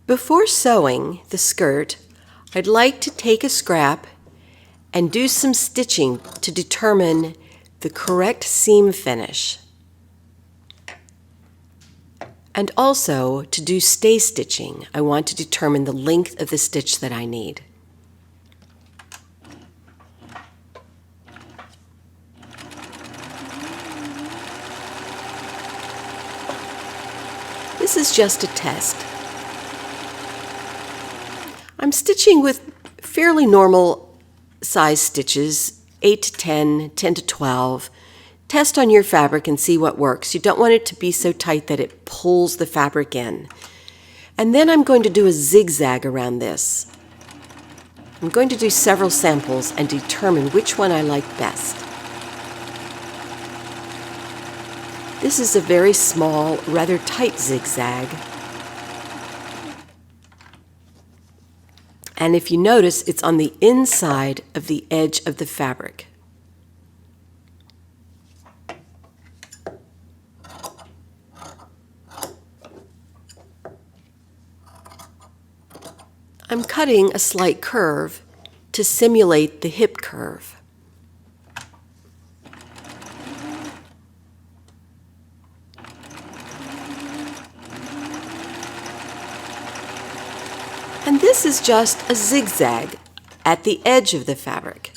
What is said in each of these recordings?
Before sewing the skirt, I'd like to take a scrap and do some stitching to determine the correct seam finish, and also to do stay stitching. I want to determine the length of the stitch that I need. This is just a test. I'm stitching with fairly normal size stitches, 8 to 10, 10 to 12. Test on your fabric and see what works. You don't want it to be so tight that it pulls the fabric in. And then I'm going to do a zigzag around this. I'm going to do several samples and determine which one I like best. This is a very small, rather tight zigzag. And if you notice, it's on the inside of the edge of the fabric. I'm cutting a slight curve to simulate the hip curve. And this is just a zigzag at the edge of the fabric.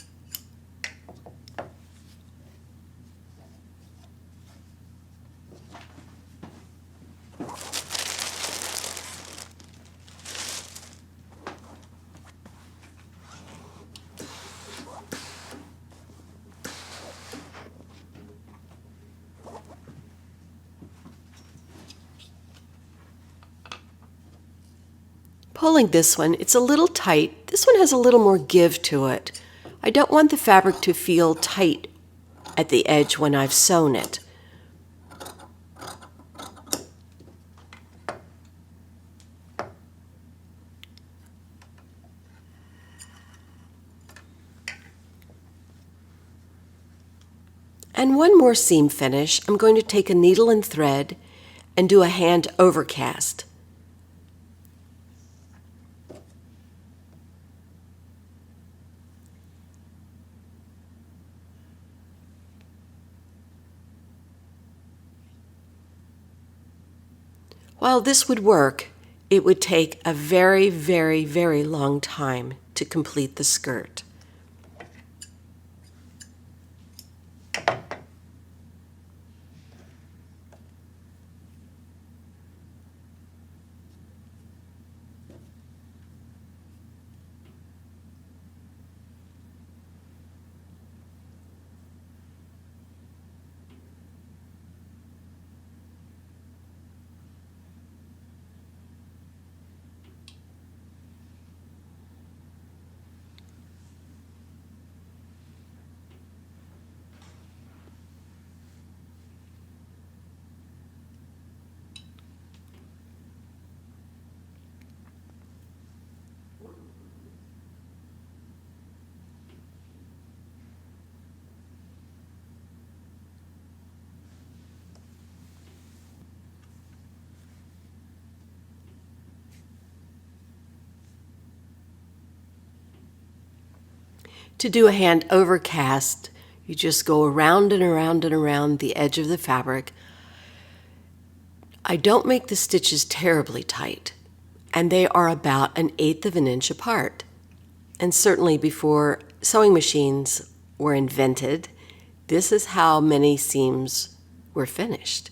Pulling this one, it's a little tight. This one has a little more give to it. I don't want the fabric to feel tight at the edge when I've sewn it. And one more seam finish. I'm going to take a needle and thread and do a hand overcast. While this would work, it would take a very, very, very long time to complete the skirt. To do a hand overcast, you just go around and around and around the edge of the fabric. I don't make the stitches terribly tight, and they are about 1/8 of an inch apart. And certainly before sewing machines were invented, this is how many seams were finished.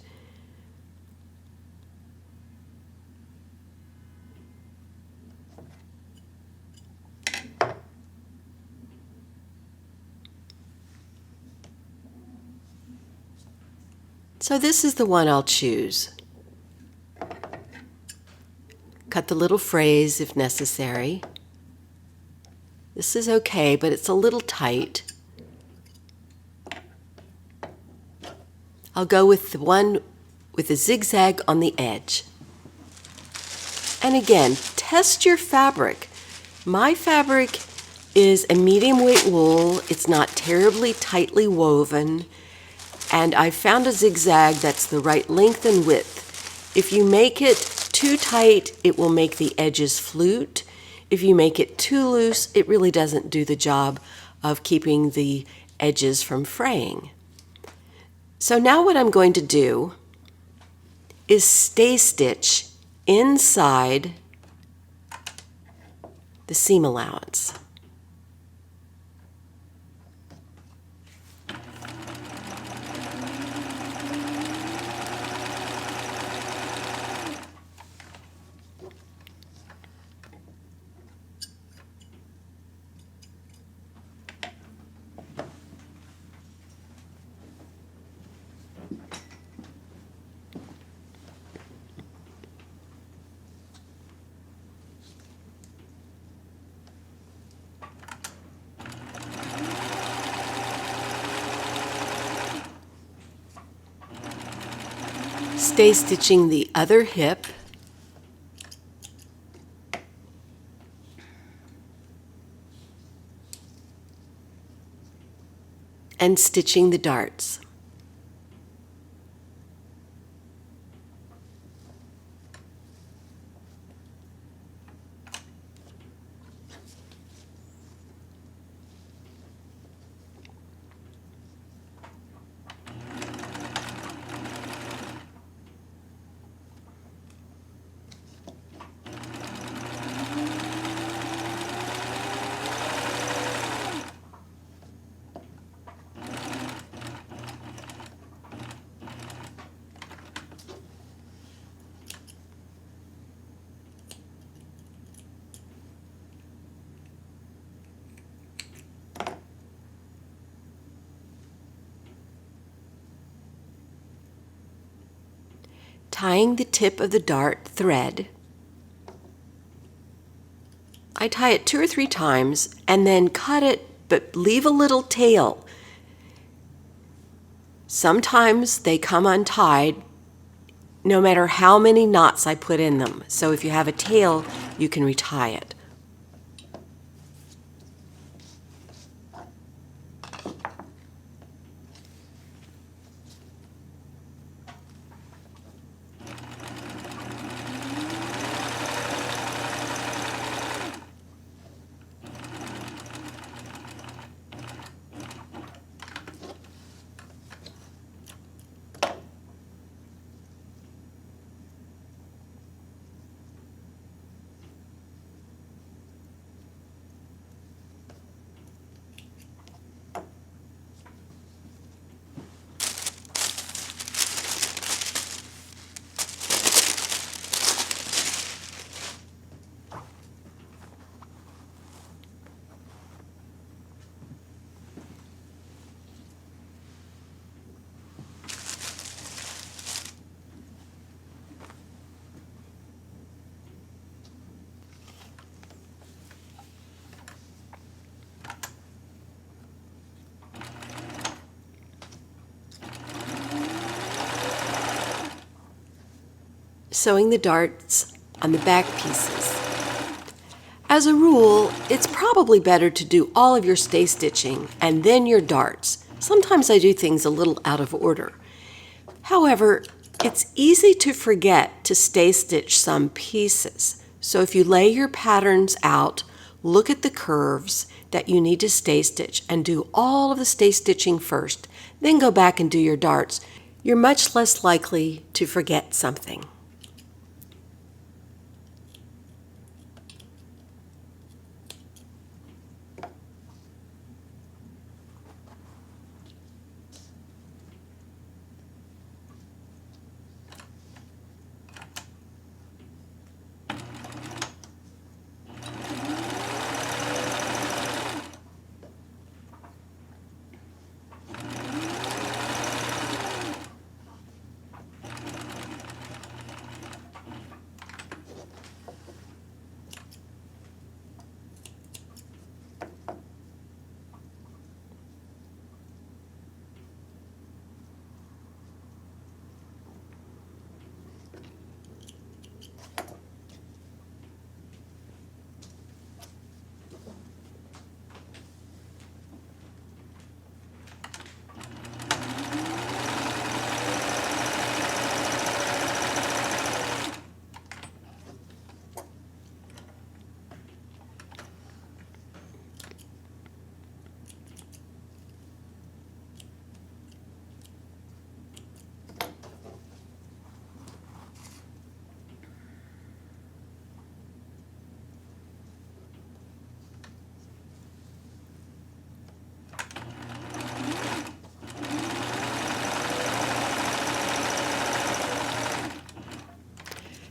So this is the one I'll choose. Cut the little phrase if necessary. This is okay, but it's a little tight. I'll go with the one with a zigzag on the edge. And again, test your fabric. My fabric is a medium weight wool. It's not terribly tightly woven. And I found a zigzag that's the right length and width. If you make it too tight, it will make the edges flute. If you make it too loose, it really doesn't do the job of keeping the edges from fraying. So now what I'm going to do is stay stitch inside the seam allowance. Stay stitching the other hip. And stitching the darts. Tying the tip of the dart thread. I tie it 2 or 3 times and then cut it, but leave a little tail. Sometimes they come untied no matter how many knots I put in them. So if you have a tail, you can retie it. Sewing the darts on the back pieces. As a rule, it's probably better to do all of your stay stitching and then your darts. Sometimes I do things a little out of order. However, it's easy to forget to stay stitch some pieces. So if you lay your patterns out, look at the curves that you need to stay stitch and do all of the stay stitching first, then go back and do your darts, you're much less likely to forget something.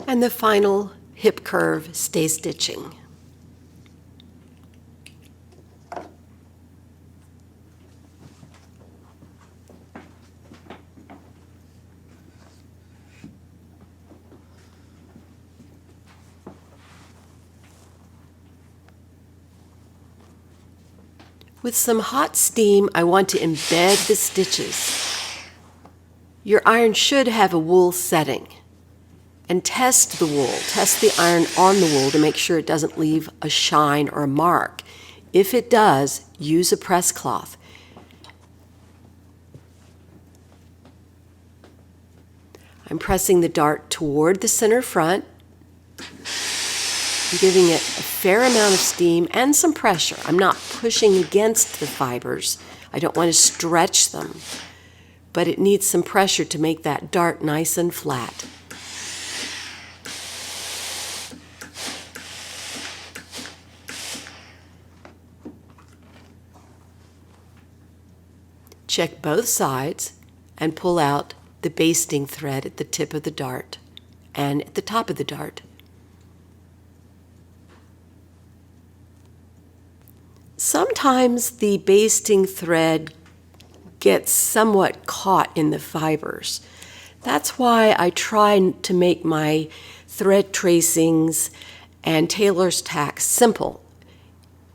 And the final hip curve stay stitching. With some hot steam, I want to embed the stitches. Your iron should have a wool setting. And test the wool, test the iron on the wool to make sure it doesn't leave a shine or a mark. If it does, use a press cloth. I'm pressing the dart toward the center front. I'm giving it a fair amount of steam and some pressure. I'm not pushing against the fibers. I don't want to stretch them, but it needs some pressure to make that dart nice and flat. Check both sides and pull out the basting thread at the tip of the dart and at the top of the dart. Sometimes the basting thread gets somewhat caught in the fibers. That's why I try to make my thread tracings and tailor's tack simple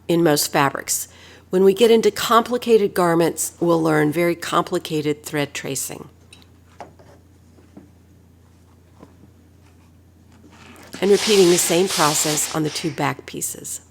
in most fabrics. When we get into complicated garments, we'll learn very complicated thread tracing. And repeating the same process on the two back pieces.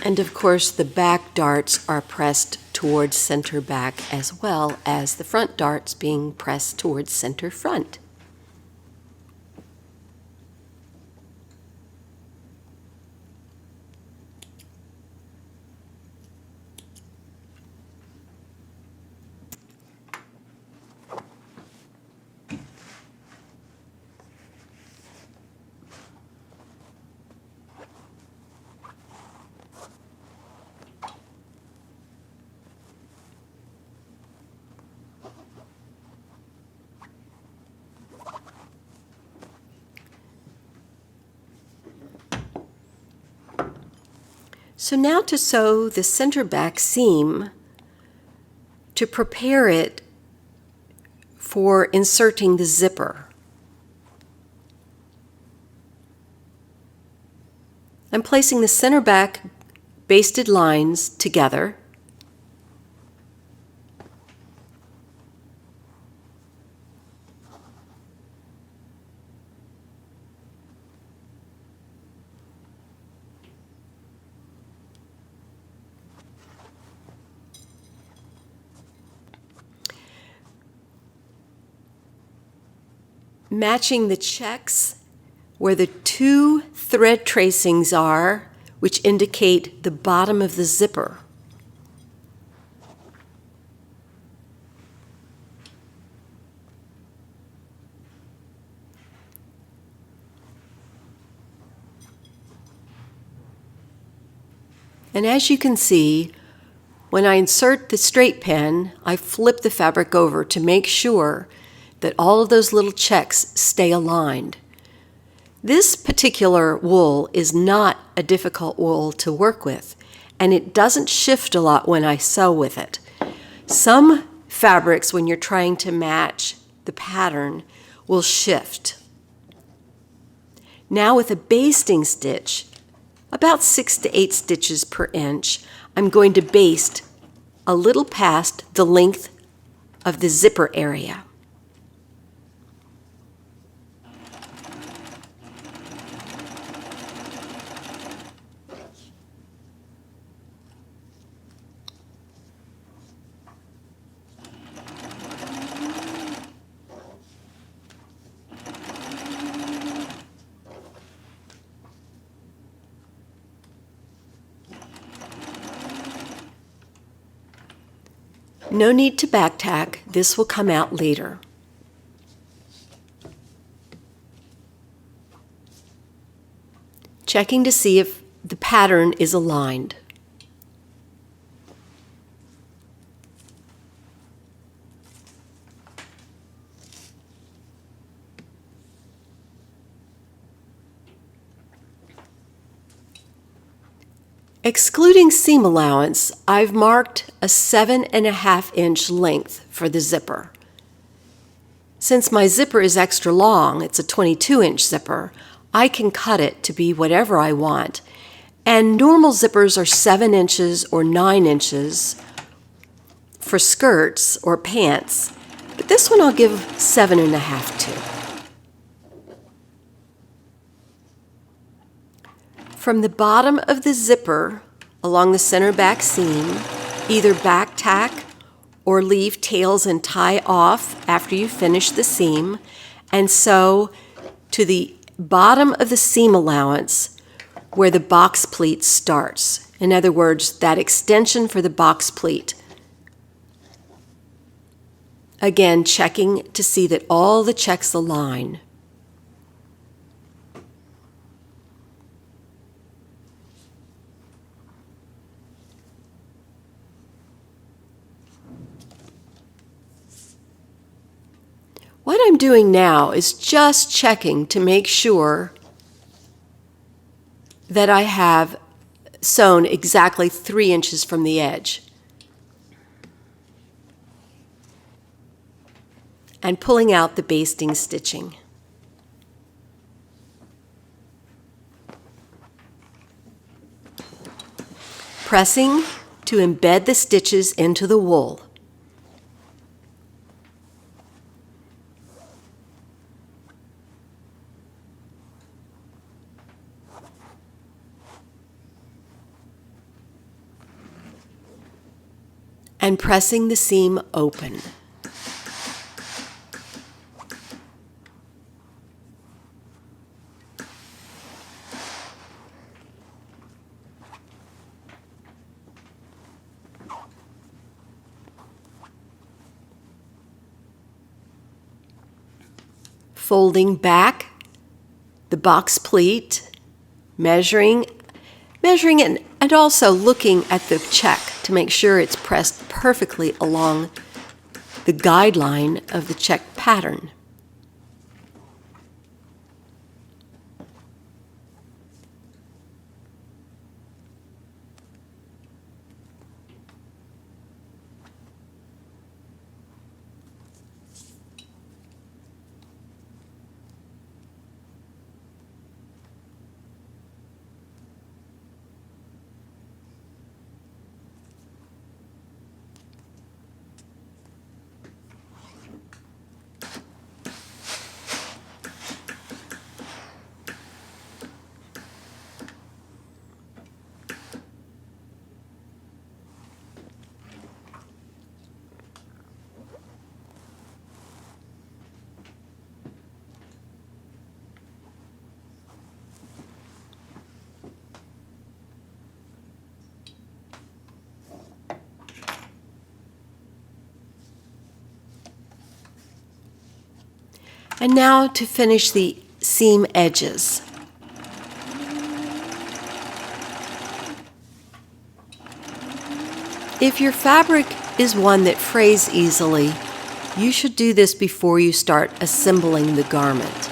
And of course, the back darts are pressed towards center back as well as the front darts being pressed towards center front. So now to sew the center back seam to prepare it for inserting the zipper. I'm placing the center back basted lines together. Matching the checks where the two thread tracings are, which indicate the bottom of the zipper. And as you can see, when I insert the straight pin, I flip the fabric over to make sure that all of those little checks stay aligned. This particular wool is not a difficult wool to work with, and it doesn't shift a lot when I sew with it. Some fabrics, when you're trying to match the pattern, will shift. Now with a basting stitch, about 6 to 8 stitches per inch, I'm going to baste a little past the length of the zipper area. No need to back tack. This will come out later. Checking to see if the pattern is aligned. Excluding seam allowance, I've marked a 7.5-inch length for the zipper. Since my zipper is extra long, it's a 22-inch zipper, I can cut it to be whatever I want. And normal zippers are 7 inches or 9 inches for skirts or pants, but this one I'll give 7.5 to. From the bottom of the zipper along the center back seam, either back tack or leave tails and tie off after you finish the seam, and sew to the bottom of the seam allowance where the box pleat starts. In other words, that extension for the box pleat. Again, checking to see that all the checks align. What I'm doing now is just checking to make sure that I have sewn exactly 3 inches from the edge. And pulling out the basting stitching. Pressing to embed the stitches into the wool. And pressing the seam open. Folding back the box pleat, measuring it, and also looking at the check to make sure it's pressed perfectly along the guideline of the check pattern. And now to finish the seam edges. If your fabric is one that frays easily, you should do this before you start assembling the garment.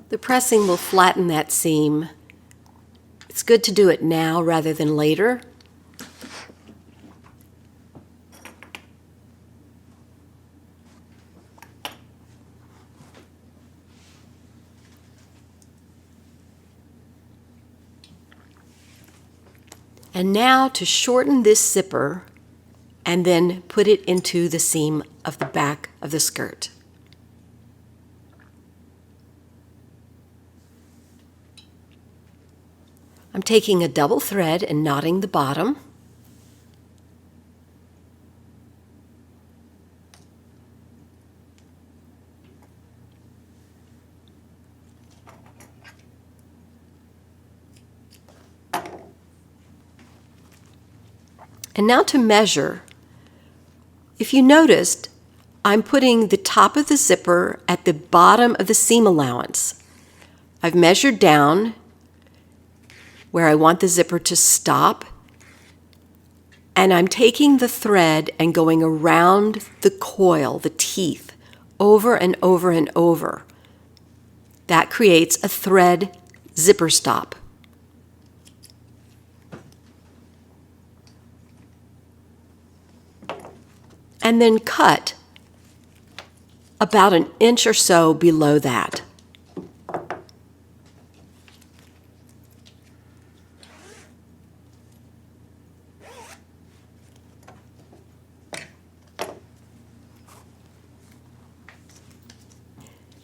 The pressing will flatten that seam. It's good to do it now rather than later. And now to shorten this zipper and then put it into the seam of the back of the skirt. I'm taking a double thread and knotting the bottom. And now to measure. If you noticed, I'm putting the top of the zipper at the bottom of the seam allowance. I've measured down where I want the zipper to stop, and I'm taking the thread and going around the coil, the teeth, over and over and over. That creates a thread zipper stop. And then cut about an inch or so below that.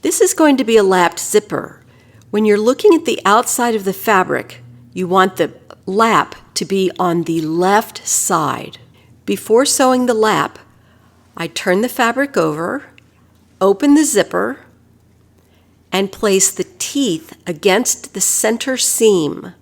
This is going to be a lapped zipper. When you're looking at the outside of the fabric, you want the lap to be on the left side. Before sewing the lap, I turn the fabric over, open the zipper, and place the teeth against the center seam.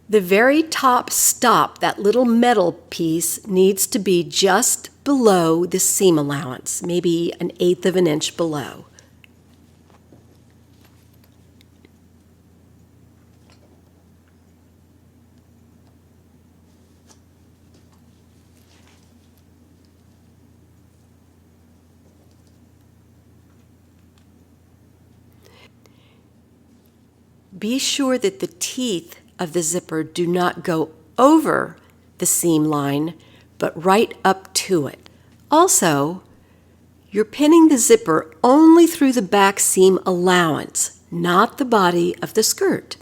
The very top stop, that little metal piece, needs to be just below the seam allowance, maybe 1/8 of an inch below. Be sure that the teeth of the zipper do not go over the seam line, but right up to it. Also, you're pinning the zipper only through the back seam allowance, not the body of the skirt.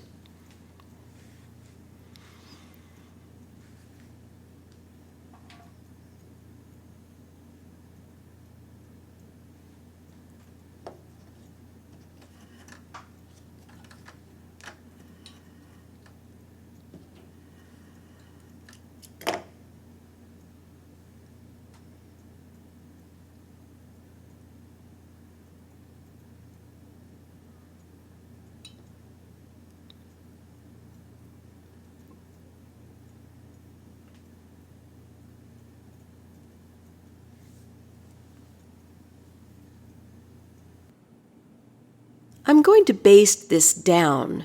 I'm going to baste this down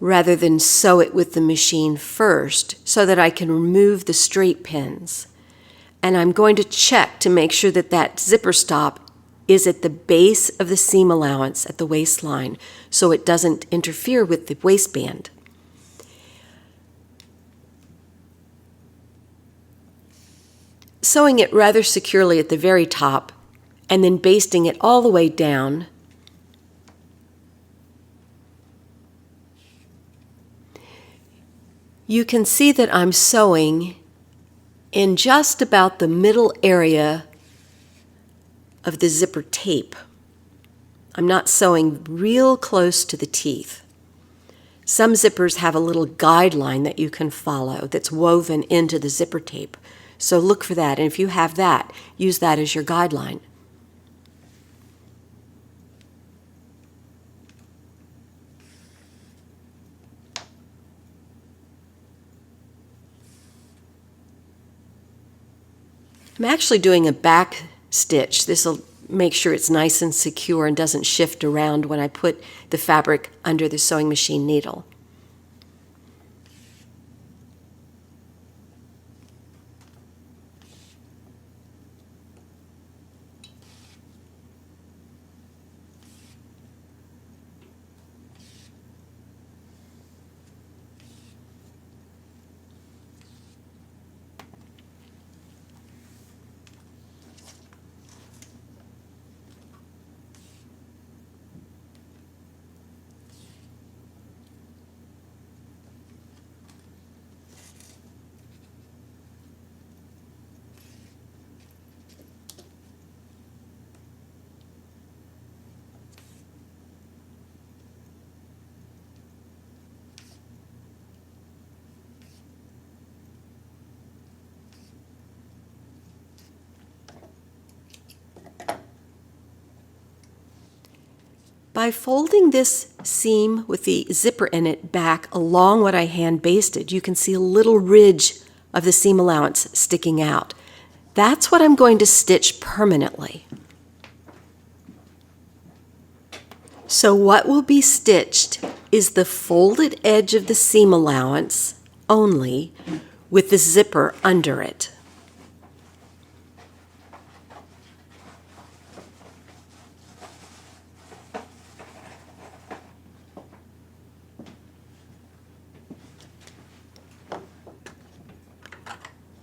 rather than sew it with the machine first so that I can remove the straight pins. And I'm going to check to make sure that that zipper stop is at the base of the seam allowance at the waistline so it doesn't interfere with the waistband. Sewing it rather securely at the very top and then basting it all the way down. You can see that I'm sewing in just about the middle area of the zipper tape. I'm not sewing real close to the teeth. Some zippers have a little guideline that you can follow that's woven into the zipper tape. So look for that, and if you have that, use that as your guideline. I'm actually doing a back stitch. This will make sure it's nice and secure and doesn't shift around when I put the fabric under the sewing machine needle. by folding this seam with the zipper in it back along what I hand basted, you can see a little ridge of the seam allowance sticking out. That's what I'm going to stitch permanently. So what will be stitched is the folded edge of the seam allowance only, with the zipper under it.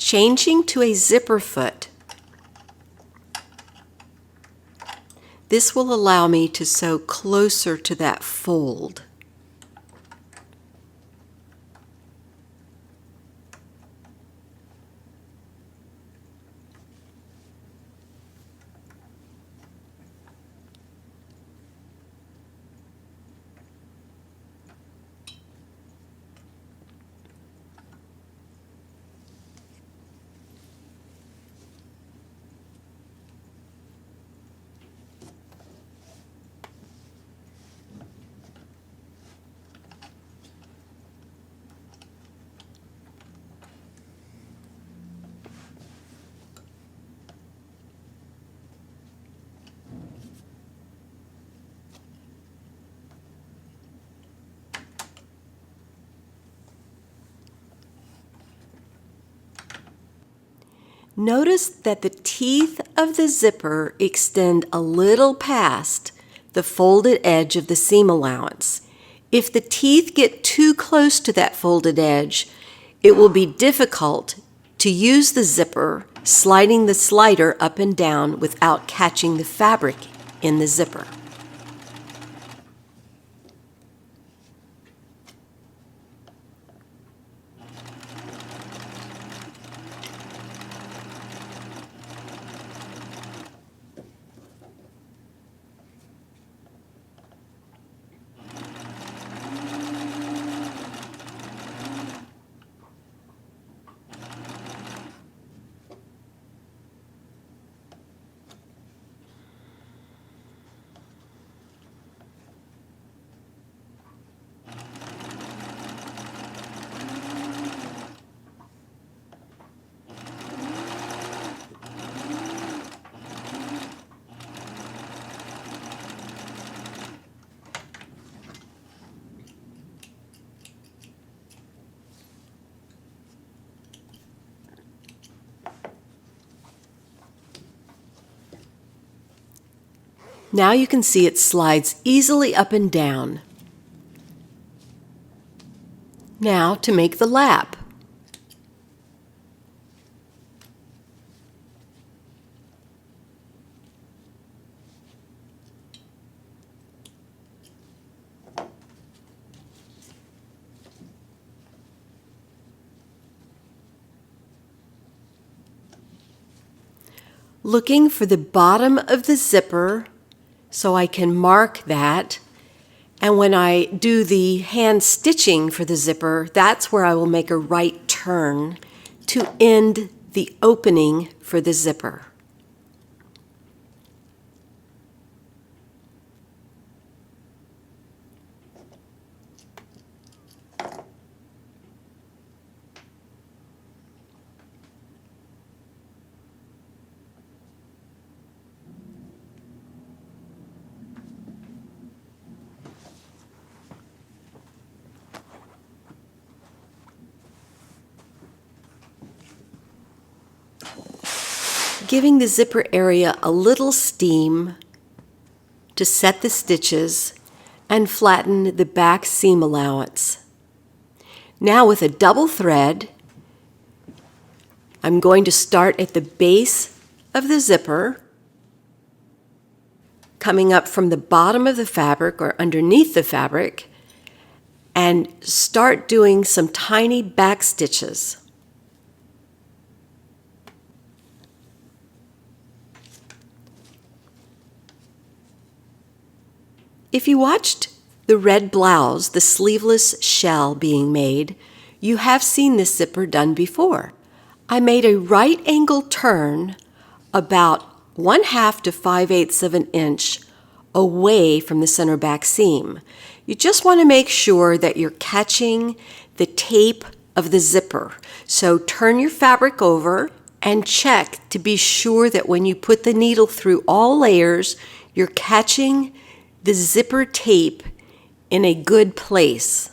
Changing to a zipper foot. This will allow me to sew closer to that fold. Notice that the teeth of the zipper extend a little past the folded edge of the seam allowance. If the teeth get too close to that folded edge, it will be difficult to use the zipper, sliding the slider up and down without catching the fabric in the zipper. Now you can see it slides easily up and down. Now to make the lap. Looking for the bottom of the zipper so I can mark that, and when I do the hand stitching for the zipper, that's where I will make a right turn to end the opening for the zipper. Giving the zipper area a little steam to set the stitches and flatten the back seam allowance. Now with a double thread, I'm going to start at the base of the zipper, coming up from the bottom of the fabric or underneath the fabric, and start doing some tiny back stitches. If you watched the red blouse, the sleeveless shell being made, you have seen this zipper done before. I made a right angle turn about 1/2 to 5/8 of an inch away from the center back seam. You just want to make sure that you're catching the tape of the zipper. So turn your fabric over and check to be sure that when you put the needle through all layers, you're catching the zipper tape in a good place.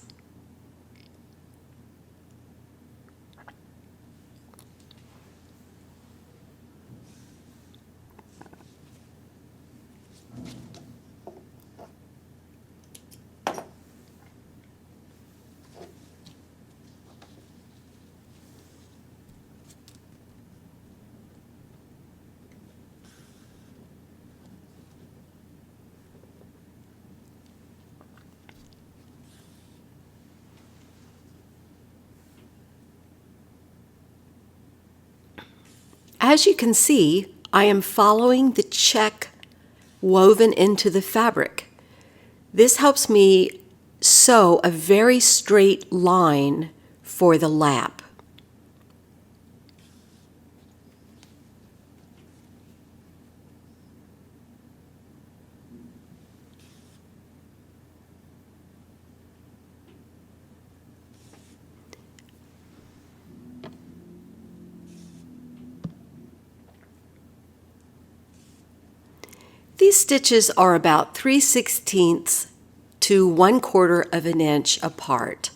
As you can see, I am following the check woven into the fabric. This helps me sew a very straight line for the lap. These stitches are about 3/16 to 1/4 of an inch apart.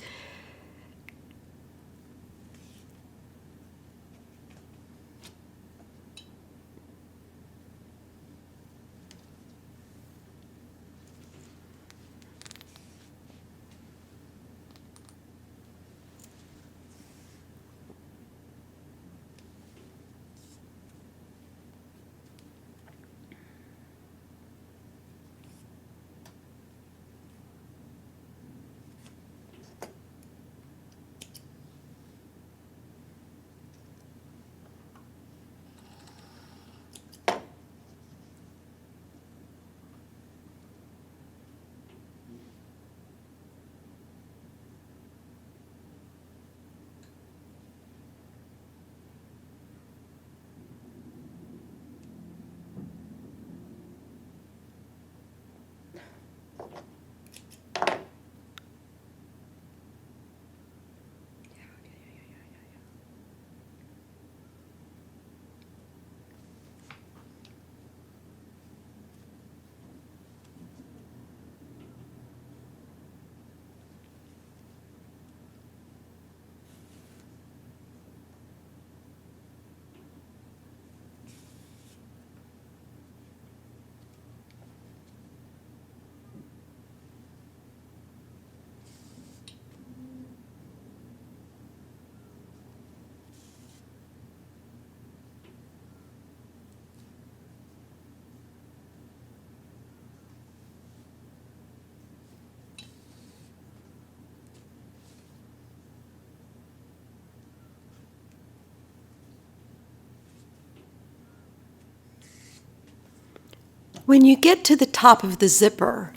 When you get to the top of the zipper,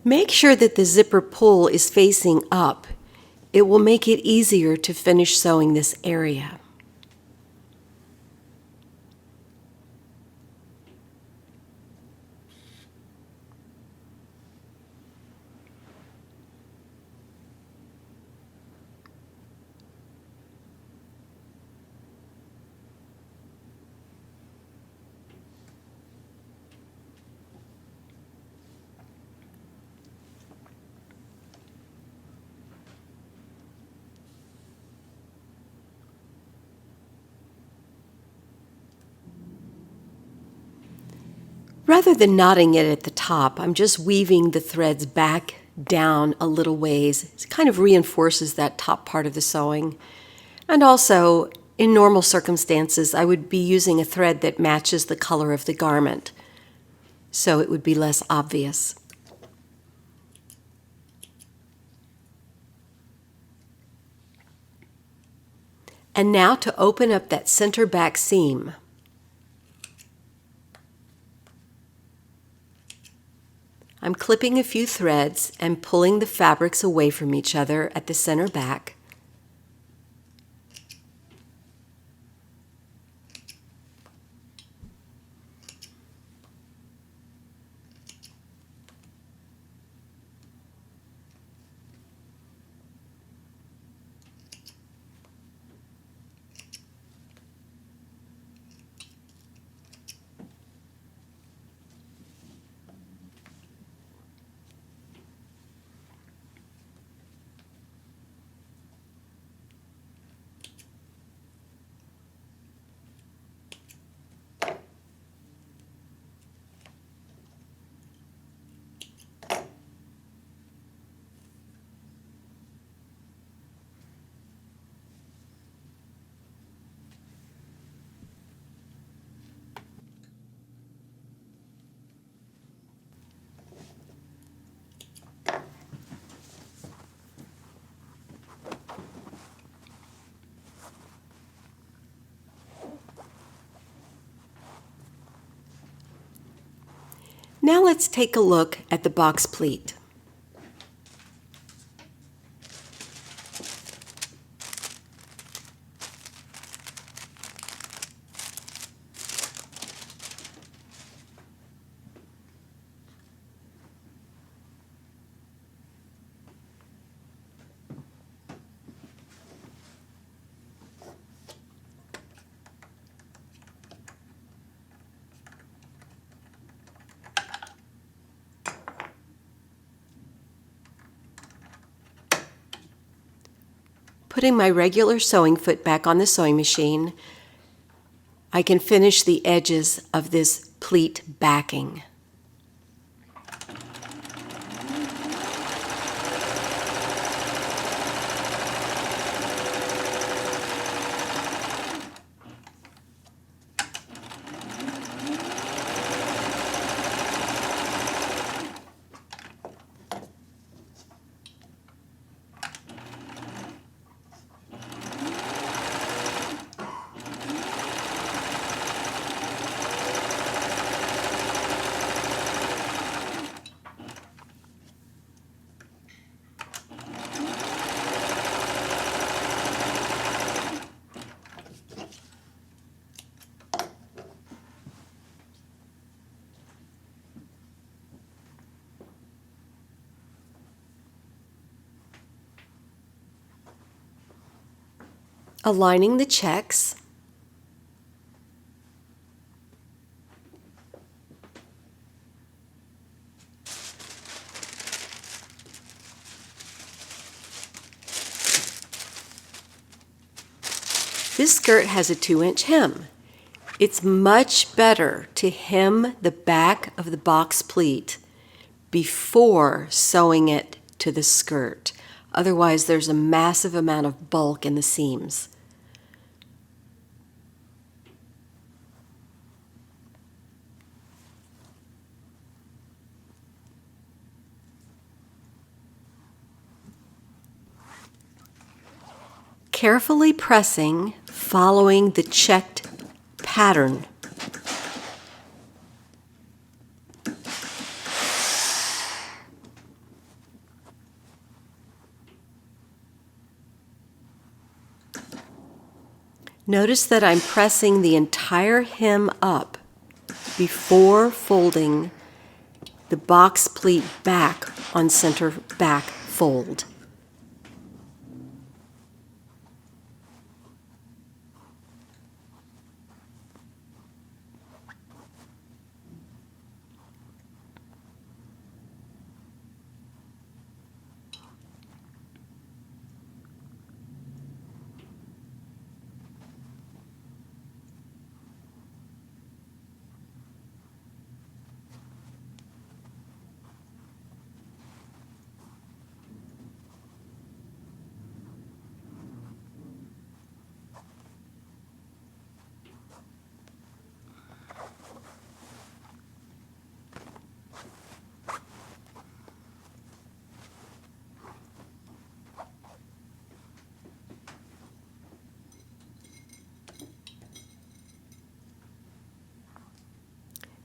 make sure that the zipper pull is facing up. It will make it easier to finish sewing this area. Rather than knotting it at the top, I'm just weaving the threads back down a little ways. It kind of reinforces that top part of the sewing. And also, in normal circumstances, I would be using a thread that matches the color of the garment, so it would be less obvious. And now to open up that center back seam. I'm clipping a few threads and pulling the fabrics away from each other at the center back. Now let's take a look at the box pleat. Putting my regular sewing foot back on the sewing machine, I can finish the edges of this pleat backing. Aligning the checks. This skirt has a 2-inch hem. It's much better to hem the back of the box pleat before sewing it to the skirt. Otherwise, there's a massive amount of bulk in the seams. Carefully pressing, following the checked pattern. Notice that I'm pressing the entire hem up before folding the box pleat back on center back fold.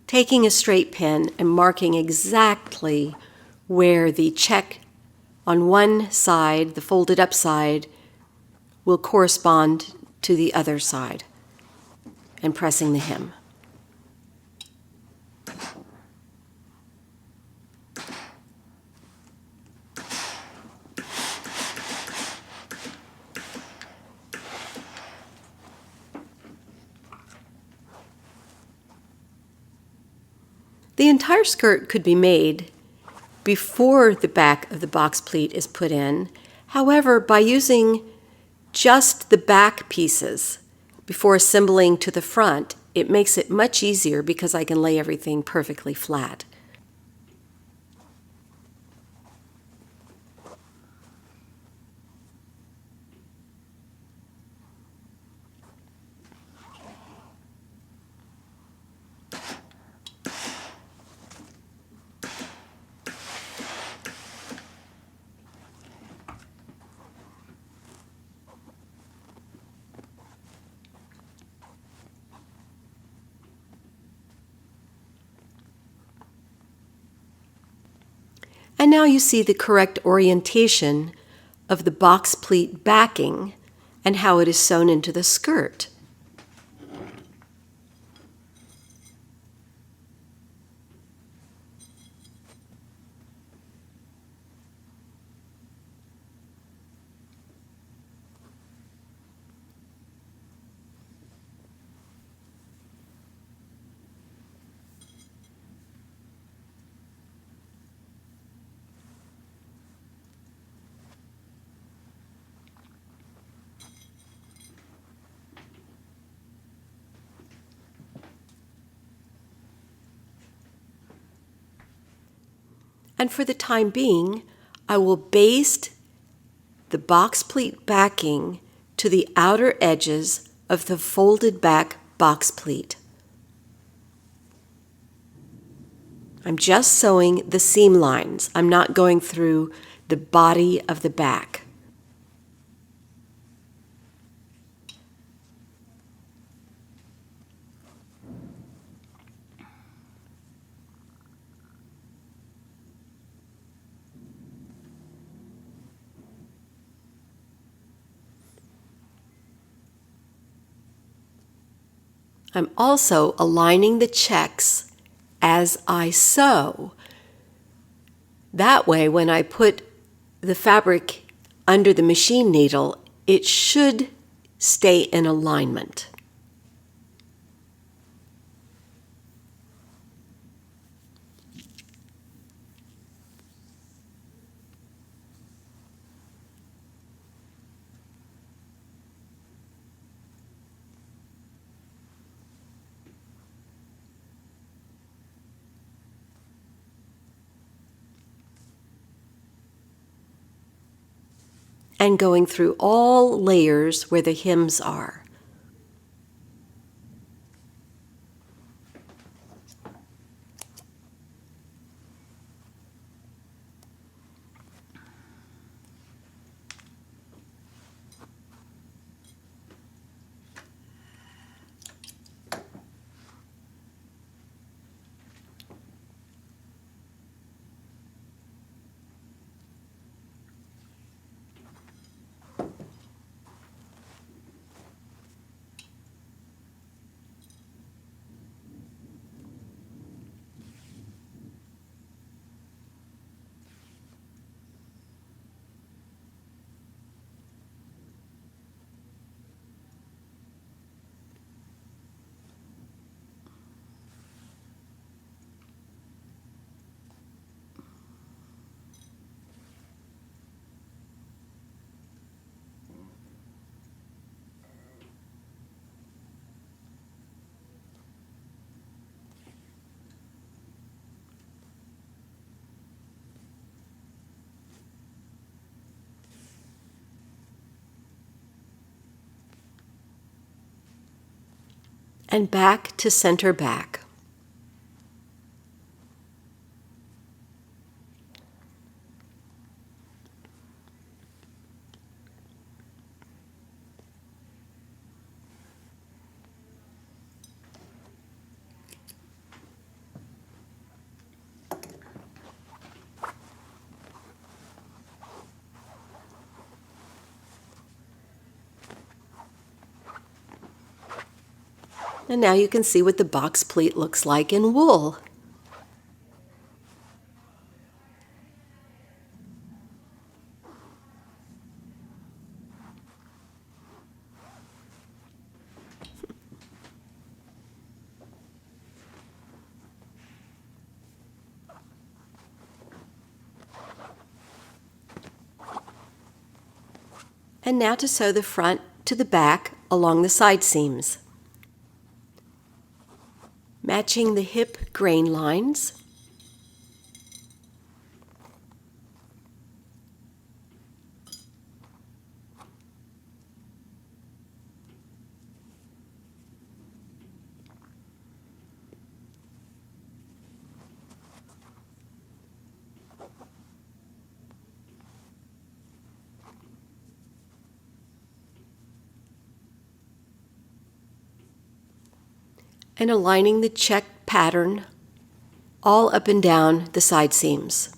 Taking a straight pin and marking exactly where the check on one side, the folded up side, will correspond to the other side, and pressing the hem. The entire skirt could be made before the back of the box pleat is put in. However, by using just the back pieces before assembling to the front, it makes it much easier because I can lay everything perfectly flat. And now you see the correct orientation of the box pleat backing and how it is sewn into the skirt. And for the time being, I will baste the box pleat backing to the outer edges of the folded back box pleat. I'm just sewing the seam lines. I'm not going through the body of the back. I'm also aligning the checks as I sew. That way, when I put the fabric under the machine needle, it should stay in alignment. And going through all layers where the hems are. And back to center back. And now you can see what the box pleat looks like in wool. And now to sew the front to the back along the side seams. Matching the hip grain lines. And aligning the check pattern all up and down the side seams.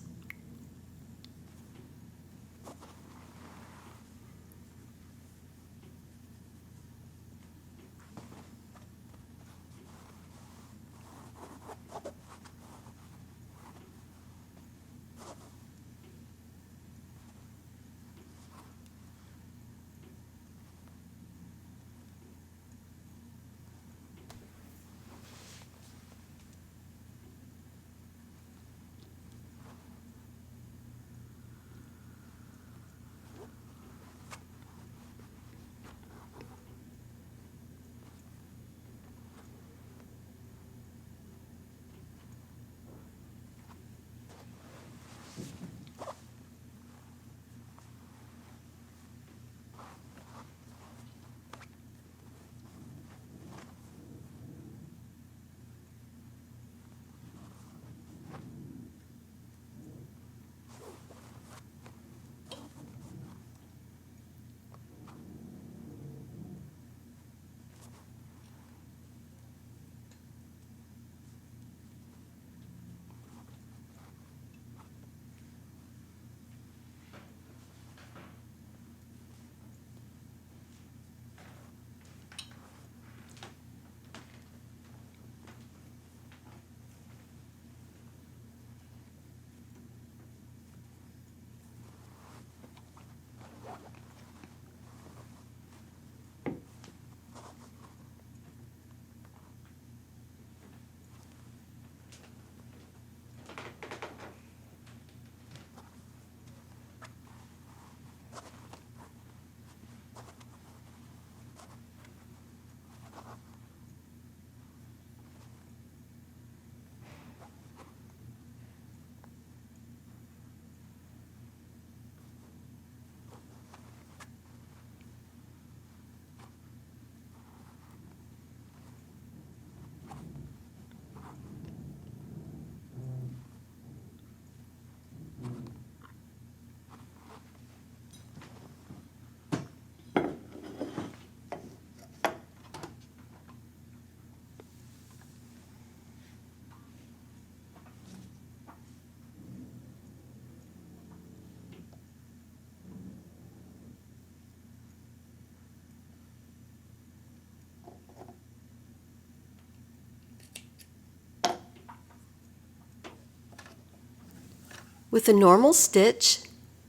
With a normal stitch,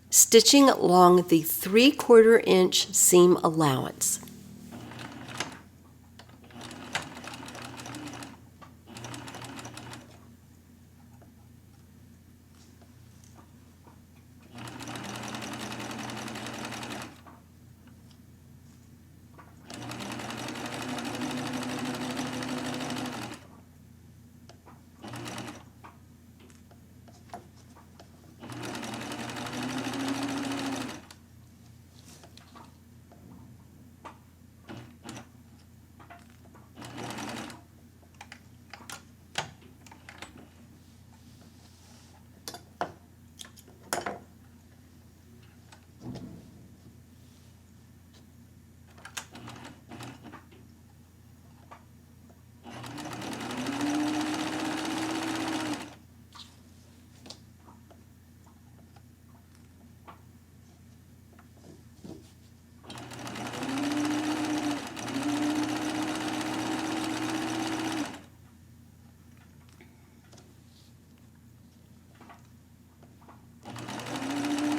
stitching along the 3/4 inch seam allowance.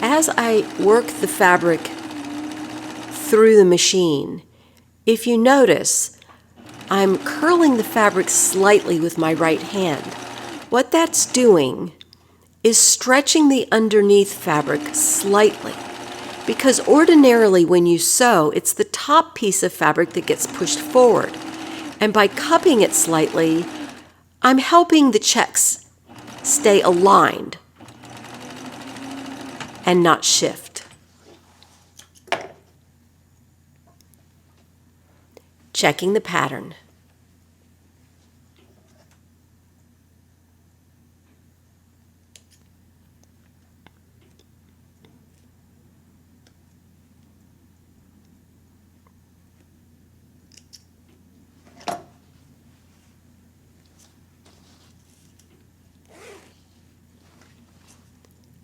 As I work the fabric through the machine, if you notice, I'm curling the fabric slightly with my right hand. What that's doing is stretching the underneath fabric slightly, because ordinarily when you sew, it's the top piece of fabric that gets pushed forward. And by cupping it slightly, I'm helping the checks stay aligned and not shift. Checking the pattern.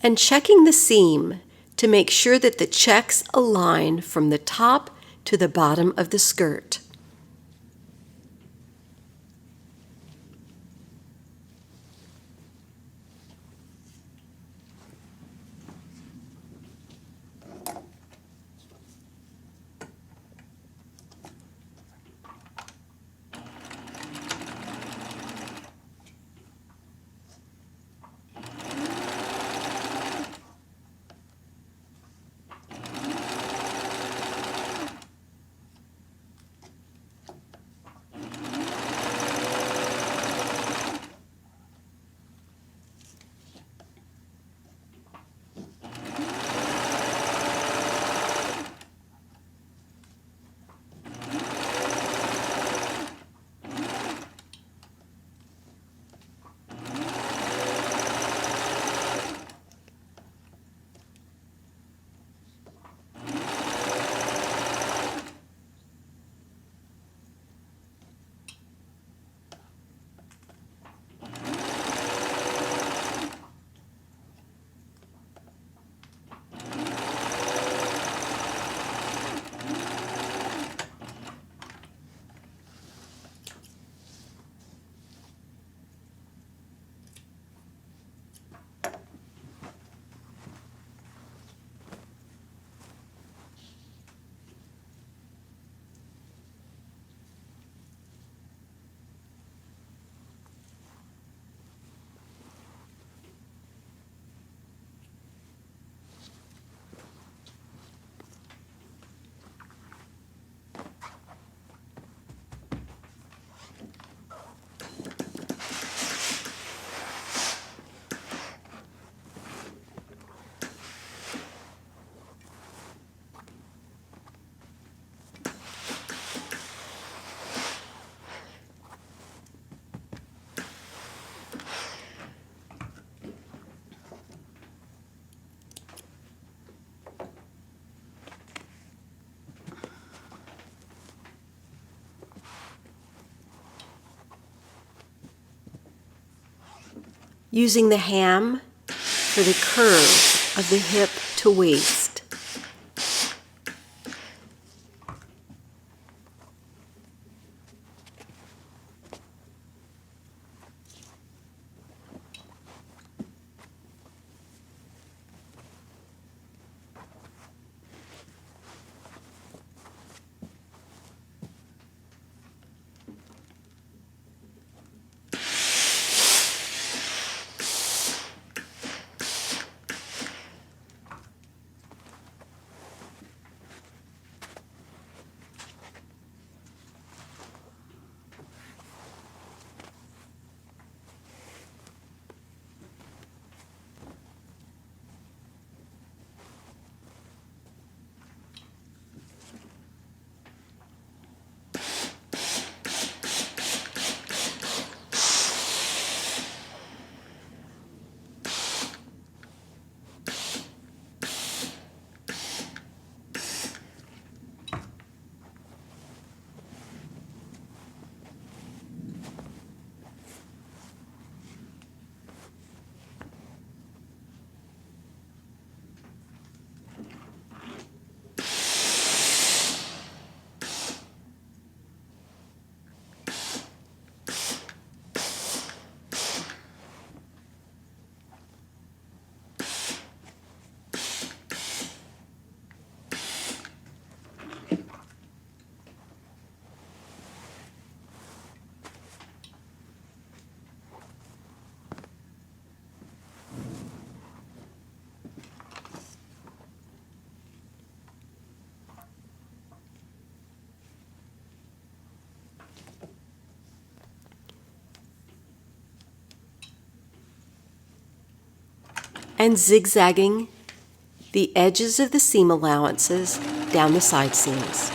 And checking the seam to make sure that the checks align from the top to the bottom of the skirt. Using the ham for the curve of the hip to waist. and zigzagging the edges of the seam allowances down the side seams.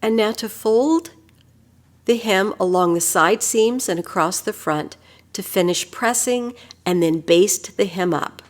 And now to fold the hem along the side seams and across the front to finish pressing and then baste the hem up.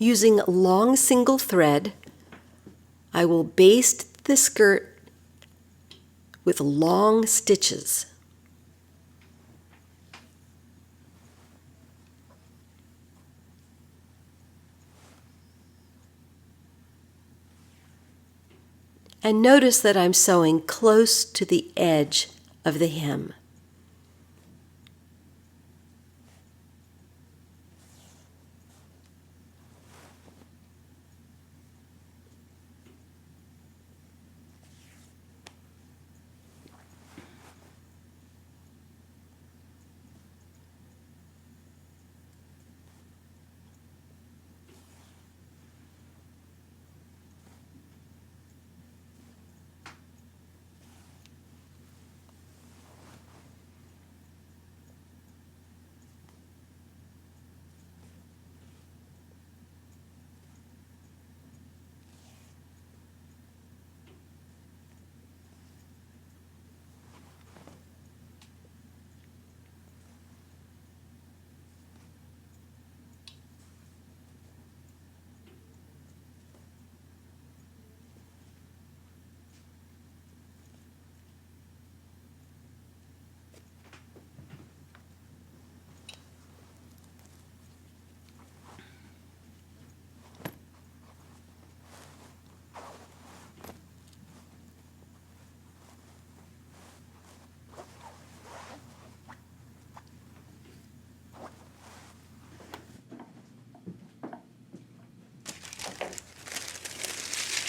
Using long single thread, I will baste the skirt with long stitches. And notice that I'm sewing close to the edge of the hem.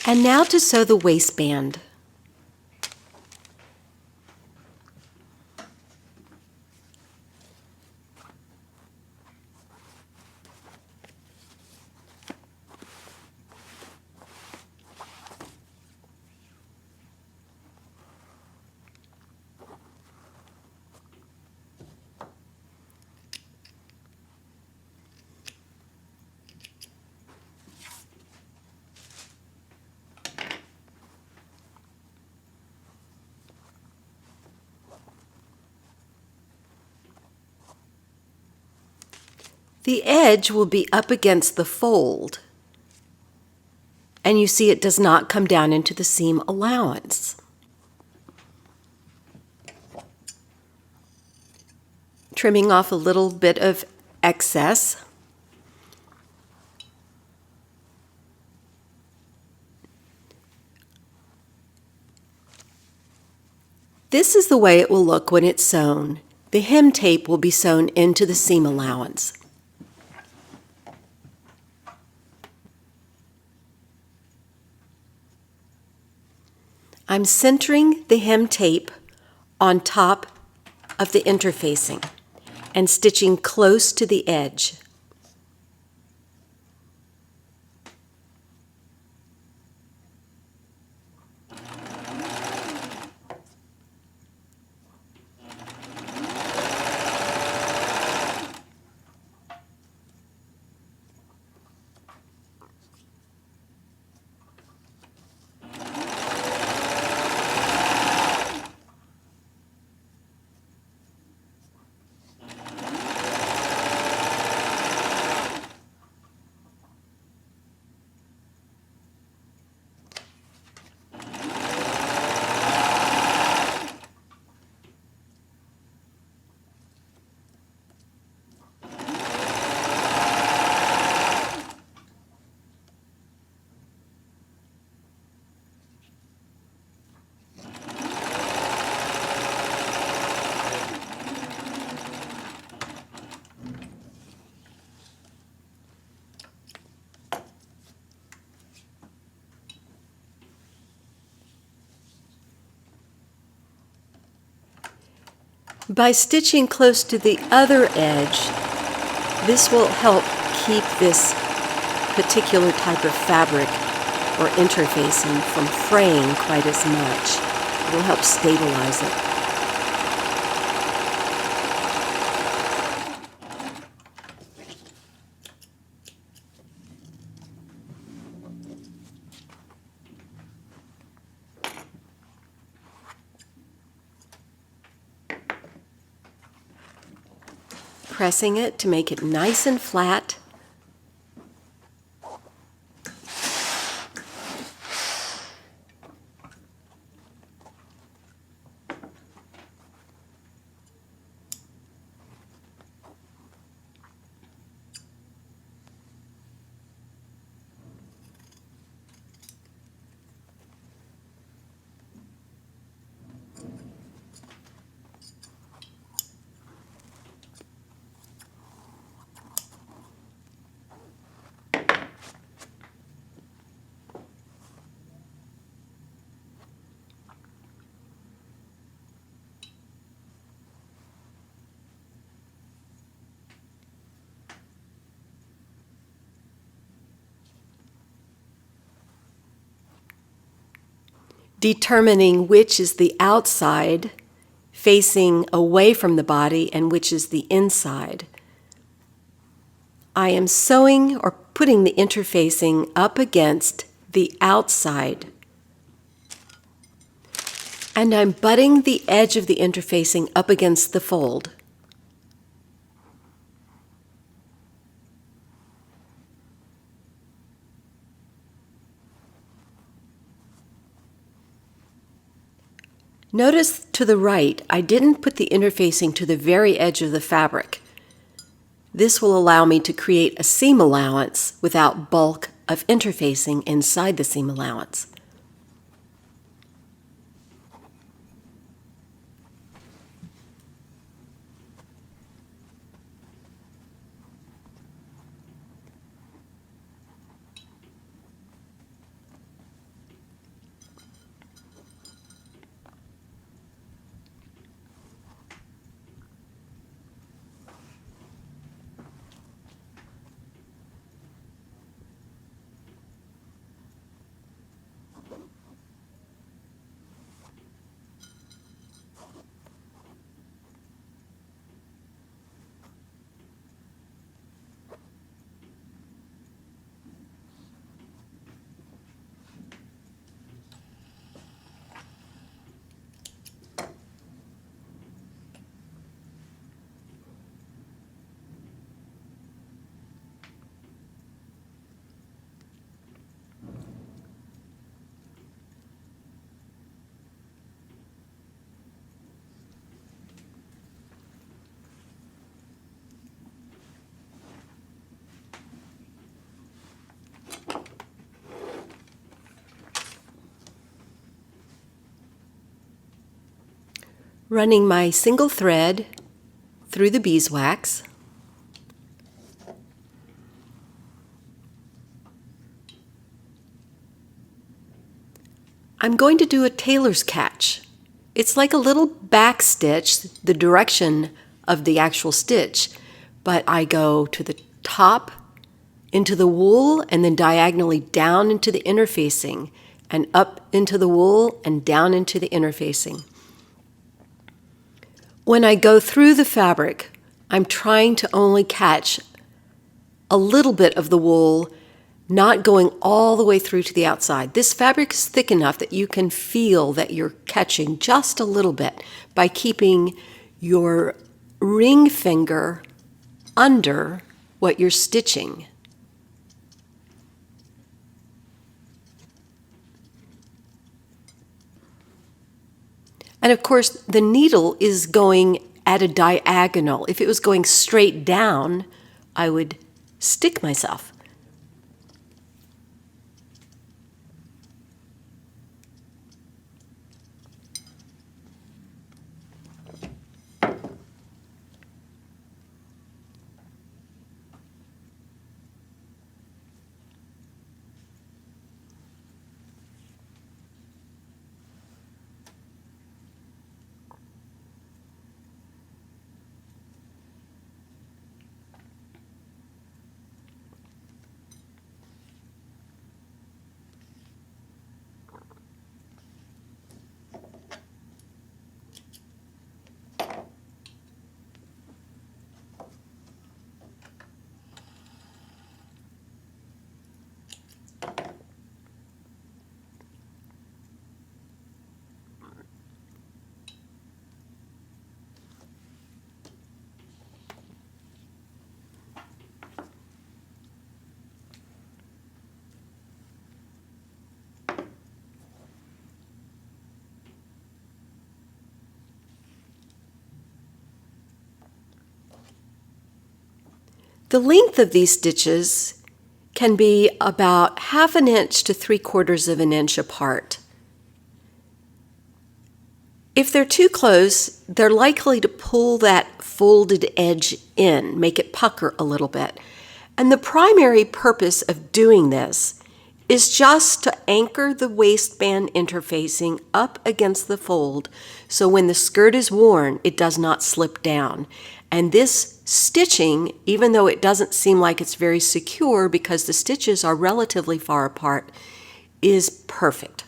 And now to sew the waistband. The edge will be up against the fold, and you see it does not come down into the seam allowance. Trimming off a little bit of excess. This is the way it will look when it's sewn. The hem tape will be sewn into the seam allowance. I'm centering the hem tape on top of the interfacing and stitching close to the edge. By stitching close to the other edge, this will help keep this particular type of fabric or interfacing from fraying quite as much. It will help stabilize it. Pressing it to make it nice and flat. determining which is the outside facing away from the body and which is the inside. I am sewing or putting the interfacing up against the outside. And I'm butting the edge of the interfacing up against the fold. Notice to the right, I didn't put the interfacing to the very edge of the fabric. This will allow me to create a seam allowance without bulk of interfacing inside the seam allowance. Running my single thread through the beeswax. I'm going to do a tailor's catch. It's like a little back stitch, the direction of the actual stitch, but I go to the top into the wool and then diagonally down into the interfacing and up into the wool and down into the interfacing. When I go through the fabric, I'm trying to only catch a little bit of the wool, not going all the way through to the outside. This fabric is thick enough that you can feel that you're catching just a little bit by keeping your ring finger under what you're stitching. And of course, the needle is going at a diagonal. If it was going straight down, I would stick myself. The length of these stitches can be about 1/2 inch to 3/4 of an inch apart. If they're too close, they're likely to pull that folded edge in, make it pucker a little bit. And the primary purpose of doing this is just to anchor the waistband interfacing up against the fold so when the skirt is worn, it does not slip down. And this stitching, even though it doesn't seem like it's very secure because the stitches are relatively far apart, is perfect.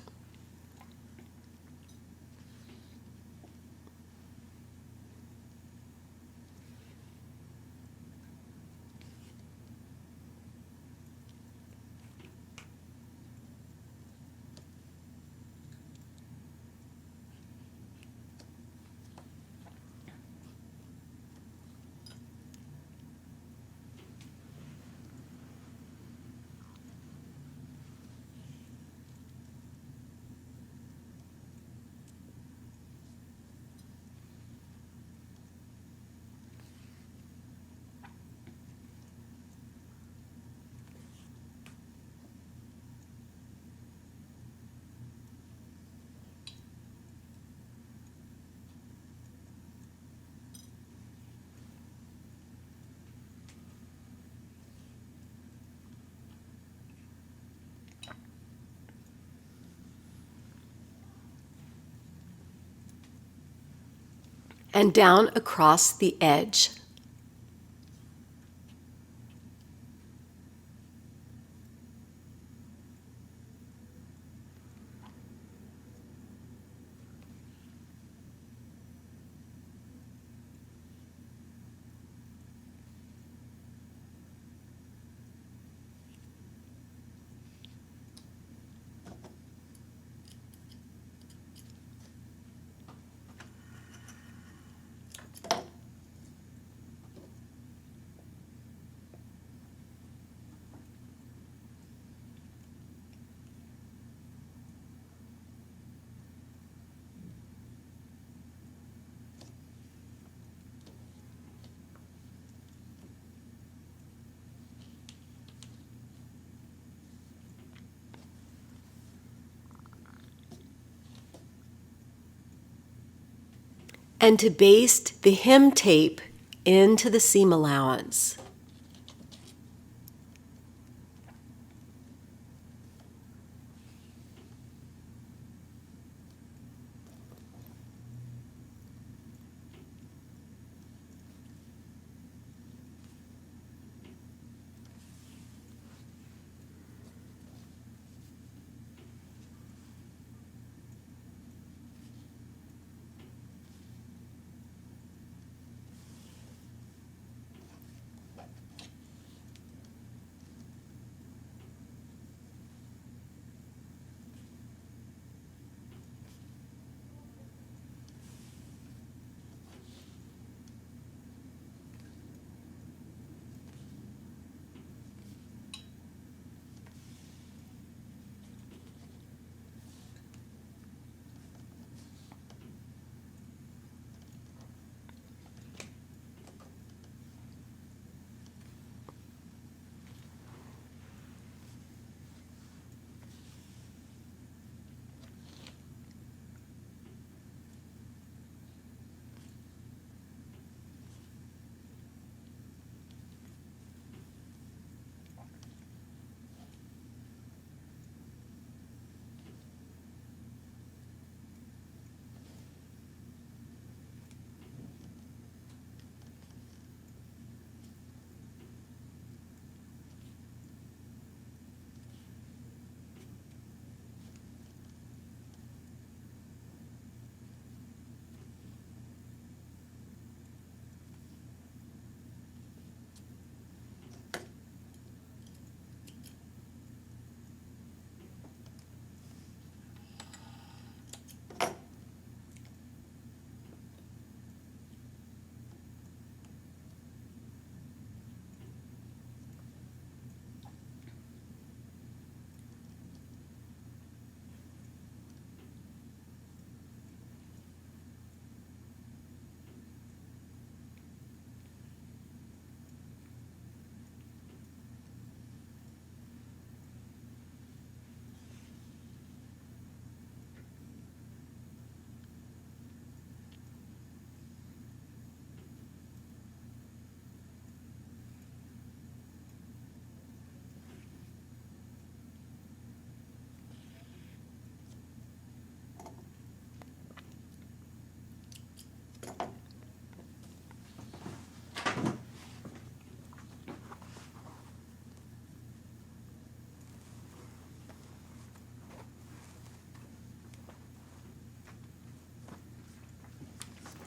and down across the edge. And to baste the hem tape into the seam allowance.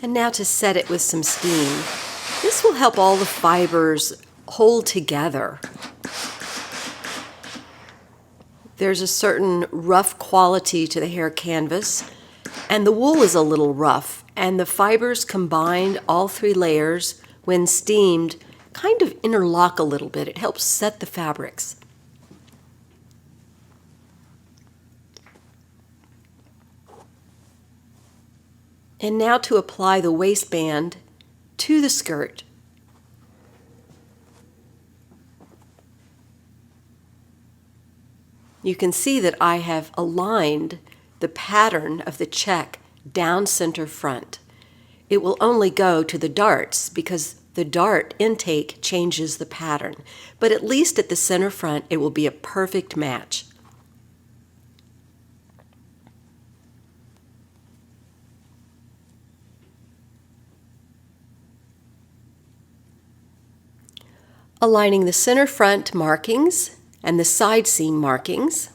And now to set it with some steam. This will help all the fibers hold together. There's a certain rough quality to the hair canvas, and the wool is a little rough, and the fibers combined, all three layers, when steamed, kind of interlock a little bit. It helps set the fabrics. And now to apply the waistband to the skirt. You can see that I have aligned the pattern of the check down center front. It will only go to the darts because the dart intake changes the pattern, but at least at the center front it will be a perfect match. aligning the center front markings and the side seam markings.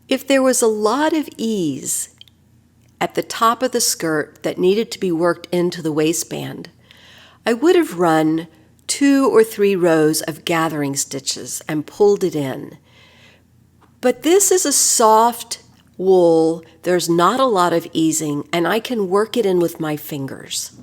If there was a lot of ease at the top of the skirt that needed to be worked into the waistband, I would have run 2 or 3 rows of gathering stitches and pulled it in. But this is a soft wool, there's not a lot of easing, and I can work it in with my fingers.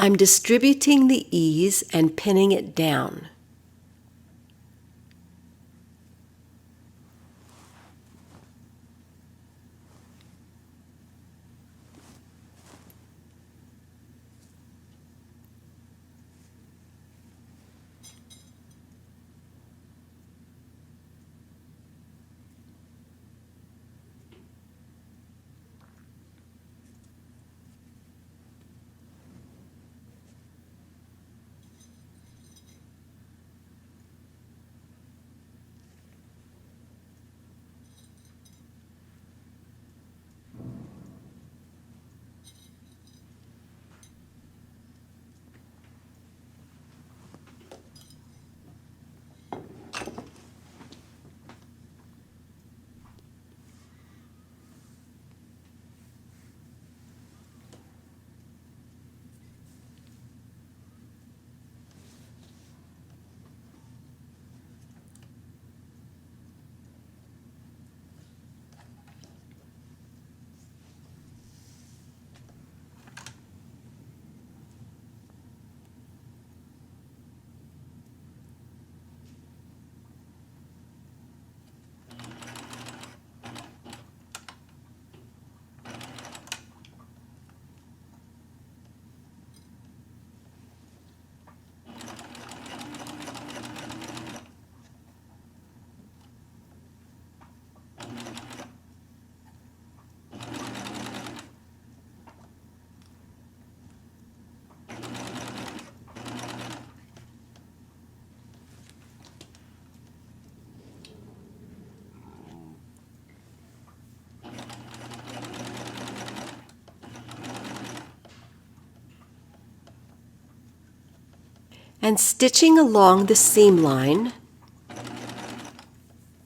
I'm distributing the ease and pinning it down. And stitching along the seam line,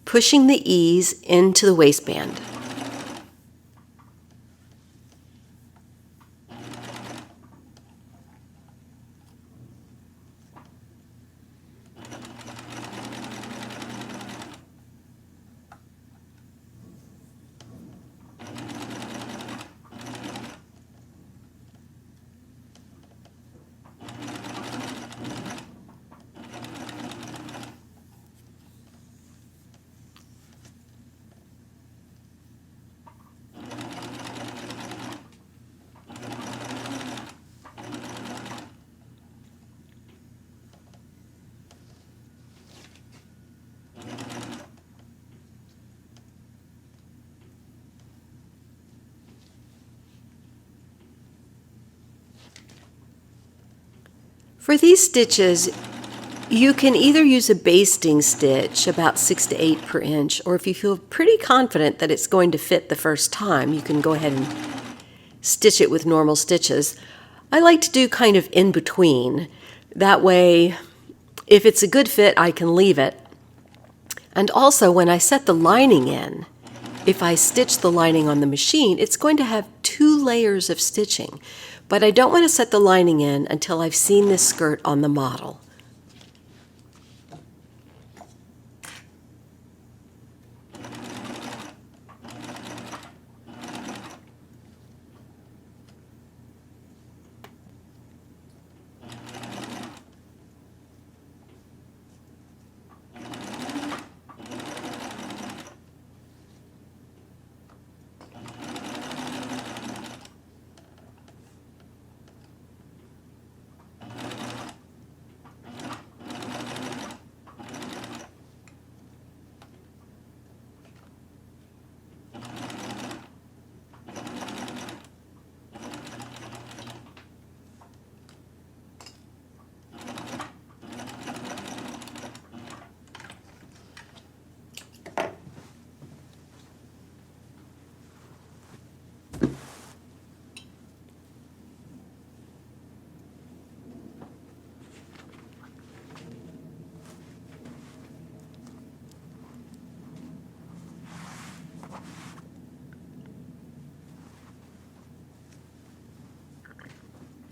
pushing the ease into the waistband. For these stitches, you can either use a basting stitch, about 6 to 8 per inch, or if you feel pretty confident that it's going to fit the first time, you can go ahead and stitch it with normal stitches. I like to do kind of in between. That way, if it's a good fit, I can leave it. And also, when I set the lining in, if I stitch the lining on the machine, it's going to have 2 layers of stitching. But I don't want to set the lining in until I've seen this skirt on the model.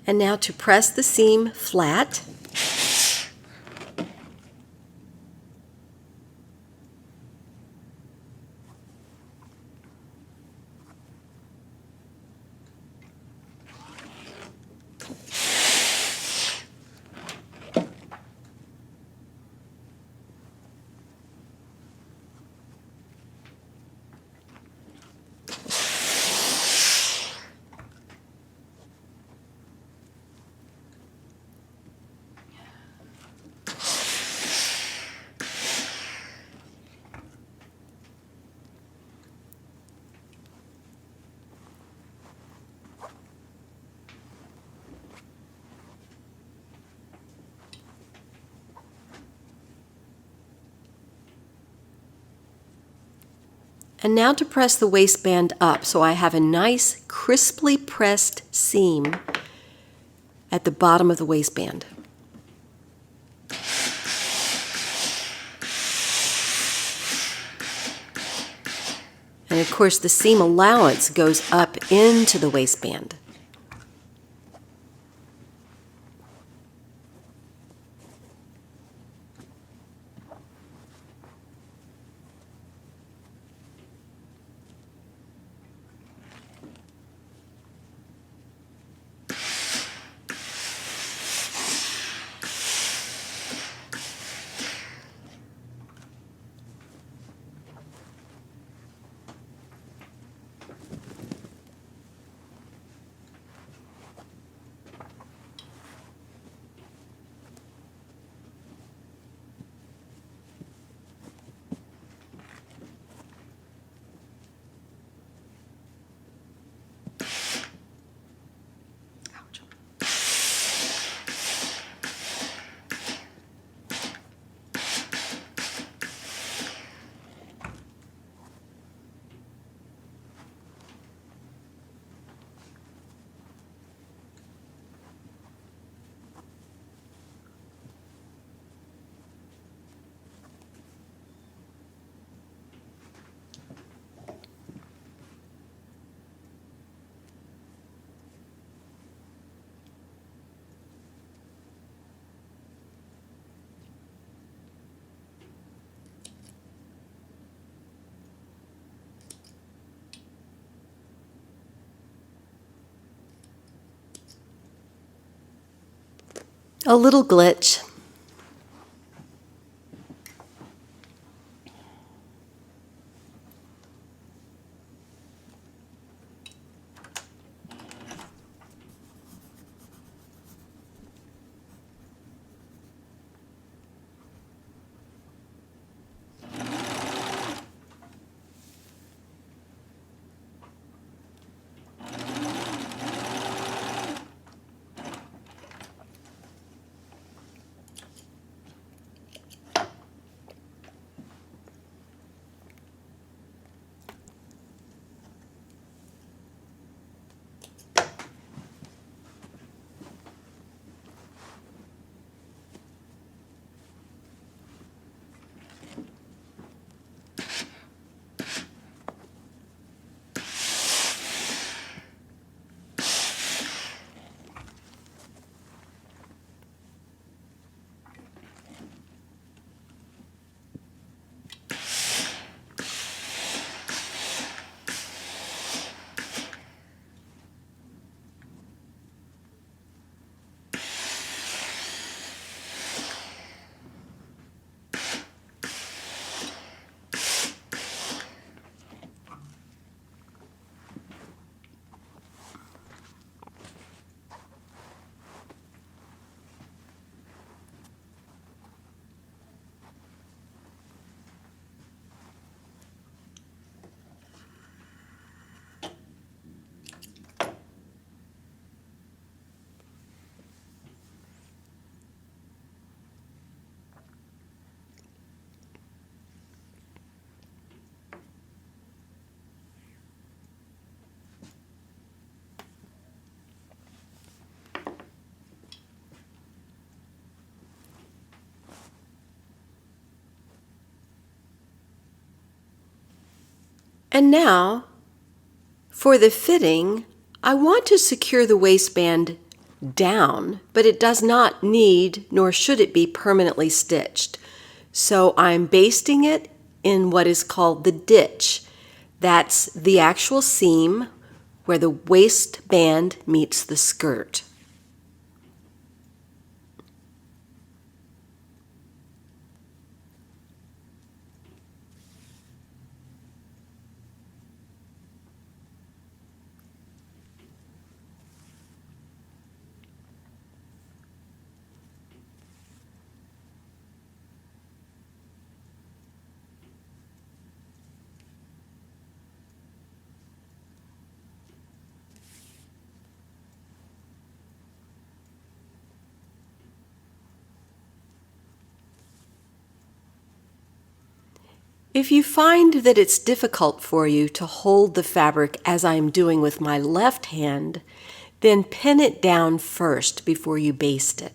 And now to press the seam flat. And now to press the waistband up so I have a nice crisply pressed seam at the bottom of the waistband. And of course the seam allowance goes up into the waistband. A little glitch. And now, for the fitting, I want to secure the waistband down, but it does not need nor should it be permanently stitched. So I'm basting it in what is called the ditch. That's the actual seam where the waistband meets the skirt. If you find that it's difficult for you to hold the fabric as I am doing with my left hand, then pin it down first before you baste it.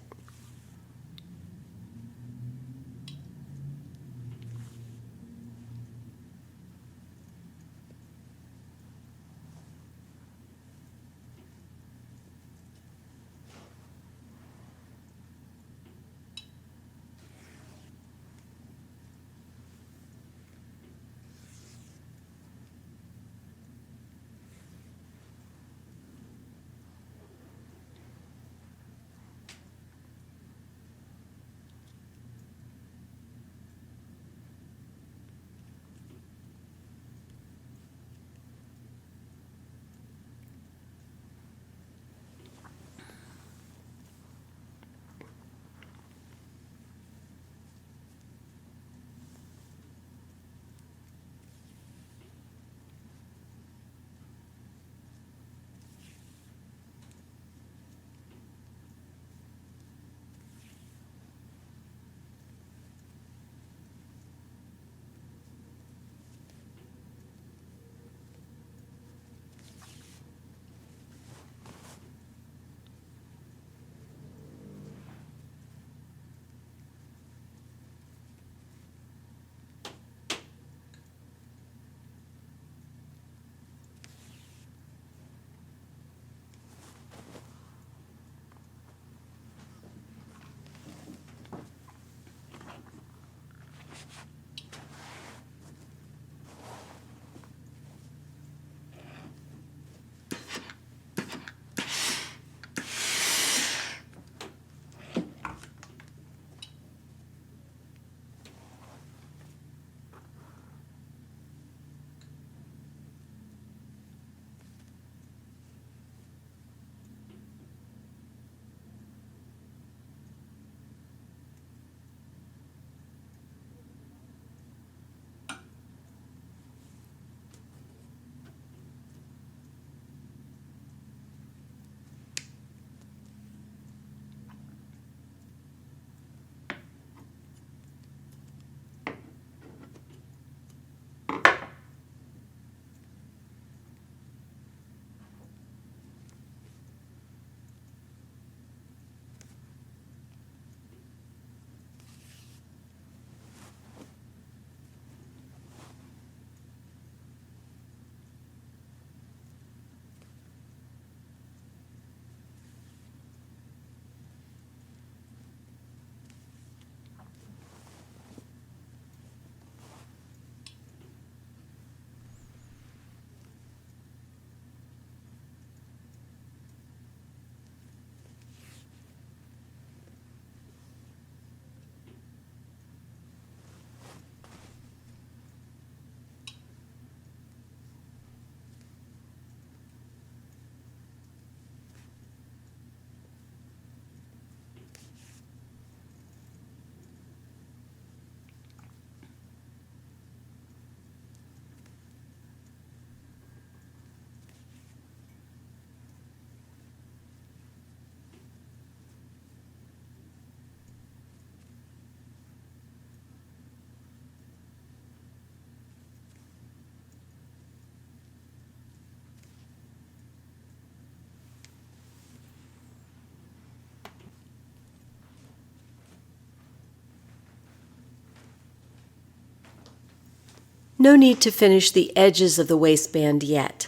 No need to finish the edges of the waistband yet.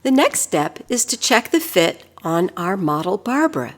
The next step is to check the fit on our model Barbara.